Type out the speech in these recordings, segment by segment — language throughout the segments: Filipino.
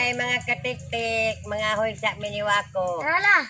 Hi mga katik-tik, mga hoy sa miniwako. Tara.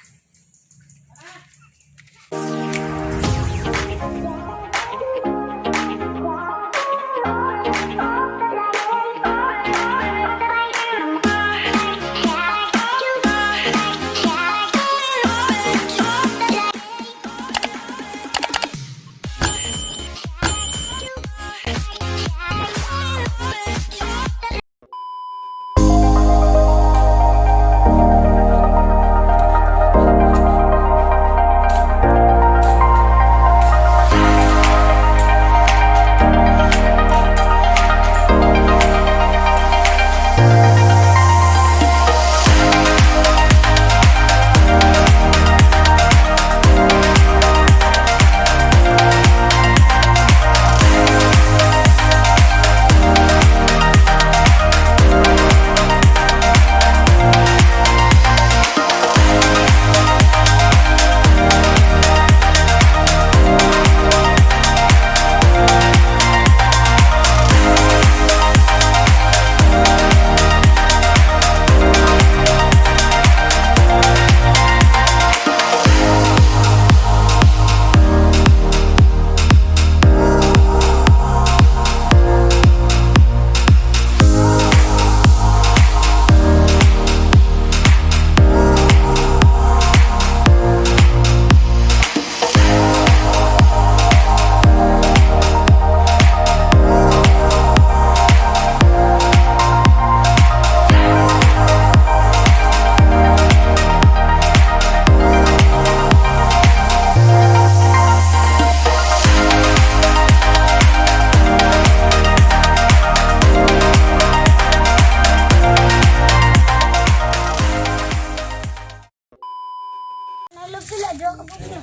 Nalog sila, diyo ka po niya.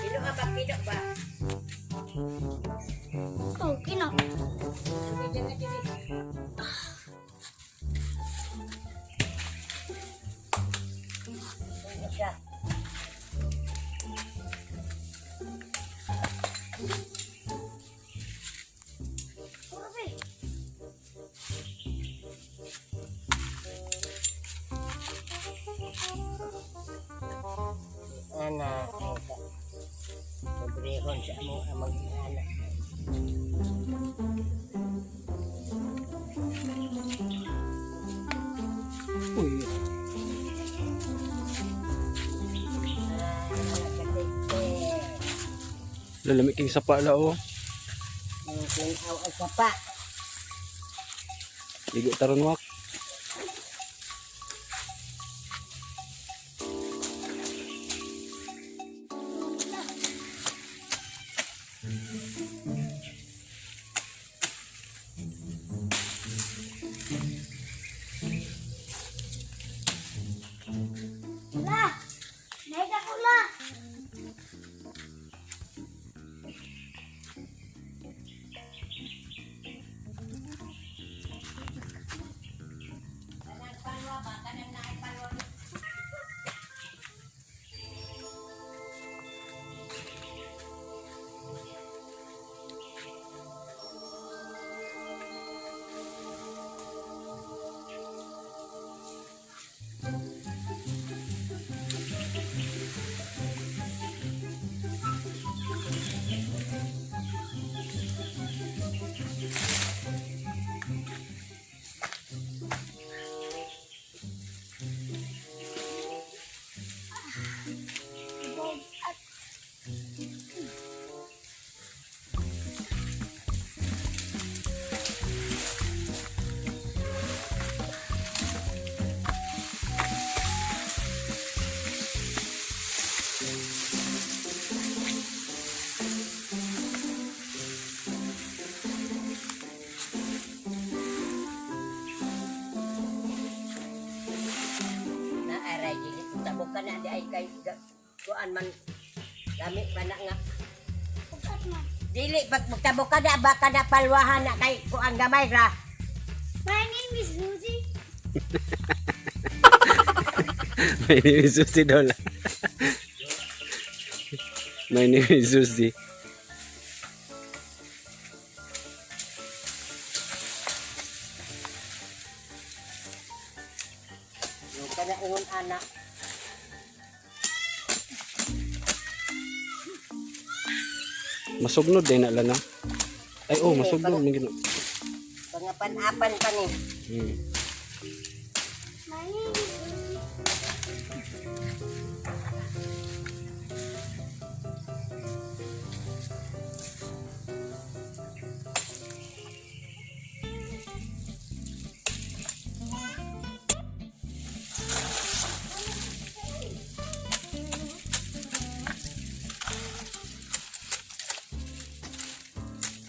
Pino ka ba? Pino ba? Oh, kino. Pino siya. Grabe. Anak, ay ka. Sobrehon sa among amang anak. Uy, lalamig king sapa la oh. Ang kinaw ang sapa. Ligo taron wak. La. Naik ako la. ka na di ay kay kuan man dami pa na nga Ugat man. dili pag magtabo ka na baka na palwahan na kay kuan gamay ra. My name is Suzy. My name is Suzy daw lang. My name is Suzy. na ingon anak. Masugnod din na lana. Ay, oh, masugnod. May gino. Pangapan-apan pa ni. Hmm. My name is Susie.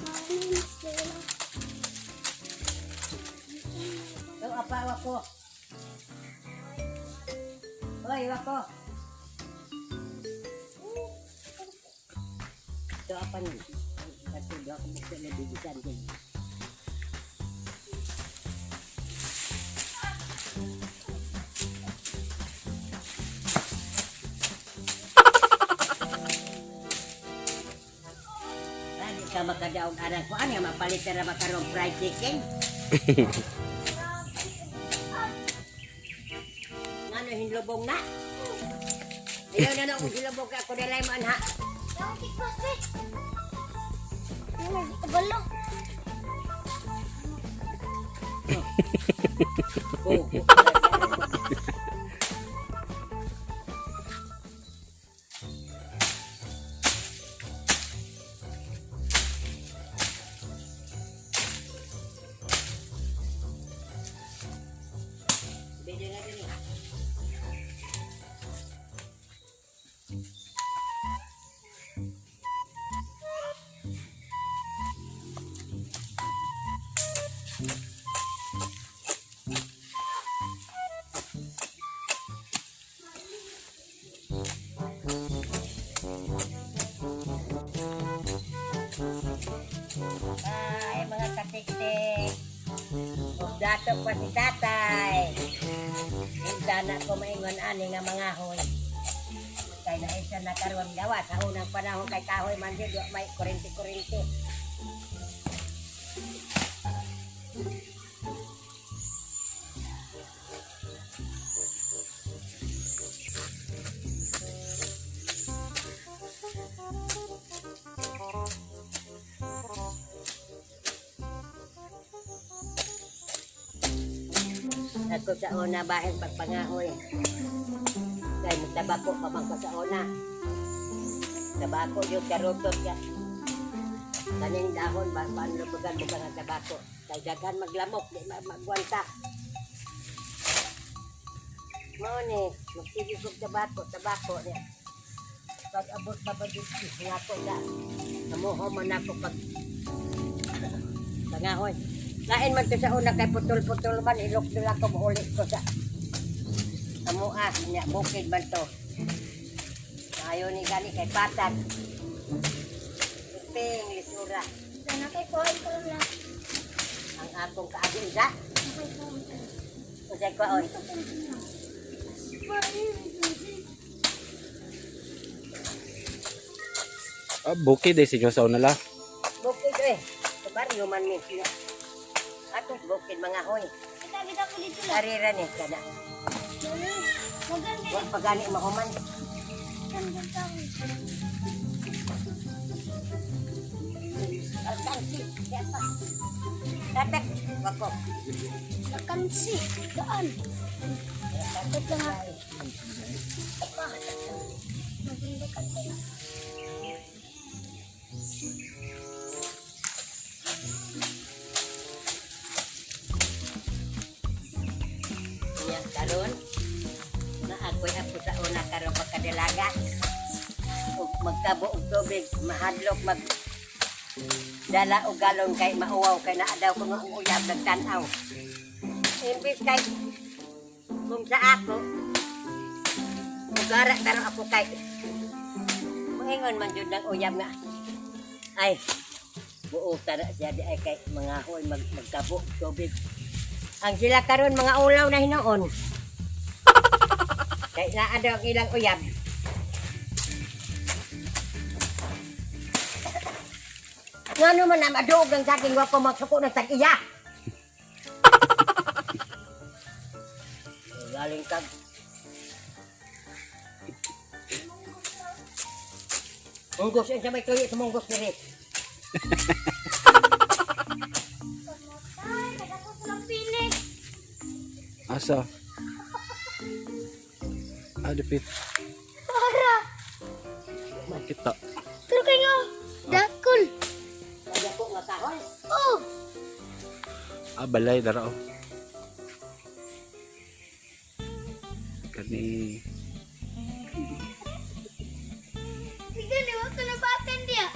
My name is Lola. So, apa wako? Hoy, wako. So, apa ni? Satu dua aku mesti lebih bisa din. Tadi ka makadaog anak ko ano mapalit na makarong fried chicken. Ngano hinlubong na? Ayaw na kung hinlubong ka ako nilay mo anha. Yang tikos eh. Yang lagi kebalo. Oh, Beda nga din eh. Ay, mga katiktik. Dato pa si tatay. Hinta na ko maingon ani nga mga hoy. Kay na isa na karon gawa sa unang panahon kay kahoy man di may kurente-kurente. Ako sa una bahin pagpangahoy. Kaya tabako pa man ko sa una. Tabako yung karotot ka. Kaning dahon ba paano bukan ang tabako. Kaya daghan maglamok di magwanta. Mao ni magsigig og tabako ni. Pag abot pa ba dito nga ko na. Namuho man ako pag pangahoy. Lain man to sa una kay putol-putol man ilok nila ko muulit ko sa amua niya bukid man to. Ayaw ni gani kay patag. Ping lisura. Dan kay kuhan ko lang. Ang akong kaagunda. Nakay kuhan ko. Usay ko on. My name is Susie. Ah, bukid eh, sinyo sa unala. Bukid eh. Sa baryo man ni sila. Atos bukid mga hoy. Kita ko dito lang. Arira ni kada. Maganda Wa pagani mahuman. ganda tao. Alkansi. Siapa? Tatak. Wako. Lakansi. Daan. Tatak lang ako. Apa? Maganda ka tayo. Yan karon na ako'y ako sa una karon pagkadalaga ug magkabo og tubig mahadlok mag dala og galon kay mauwaw kay naa daw ko nga uyab nagtan-aw imbis kay kung sa ako mugara karon ako kay moingon man jud ng uyab nga ay buo tara siya di ay kay mga hoy magkabo og tubig. Ang sila karon mga ulaw na hinoon. Kay naa daw ang ilang uyab. Ngano man na maduog ang saging wa ko magsuko ng tag-iya. Galing kag Munggos yun sa may tuyo sa munggos diri. Ay, nagako silang pili. Asa? Dipit. Para. Makita. Pero kayo nga. Dakon. Kaya ko nga kahoy. Oh. Balay dara oh. Kani Sige, liwa ko na bakan dia.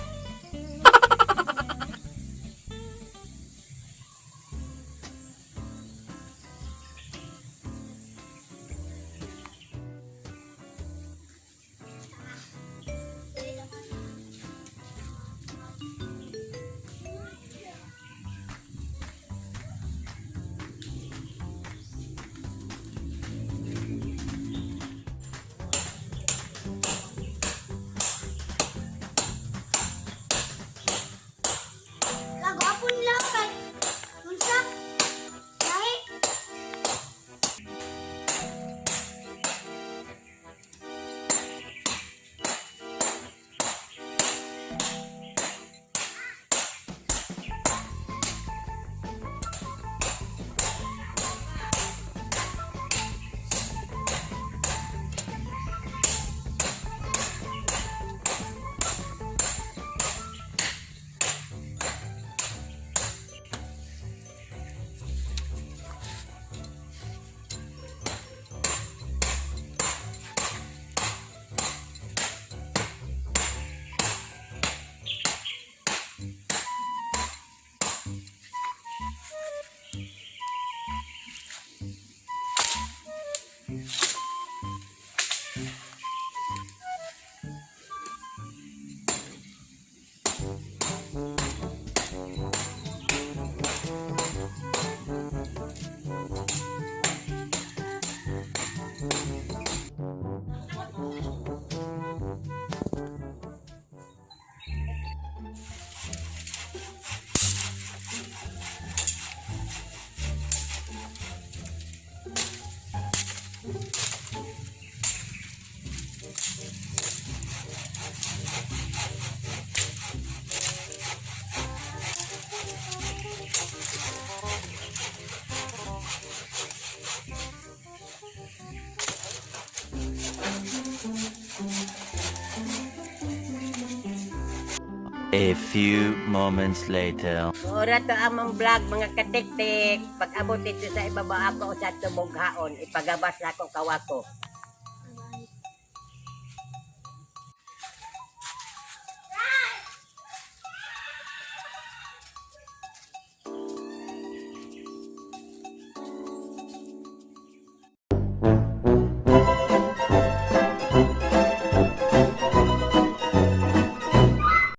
Lago apon lakan. Unsa? Lahi. A few moments later. Ora to among vlog mga katik-tik. Pag abot ito sa ibaba ako sa tubog haon, ipagabas na ako kawako.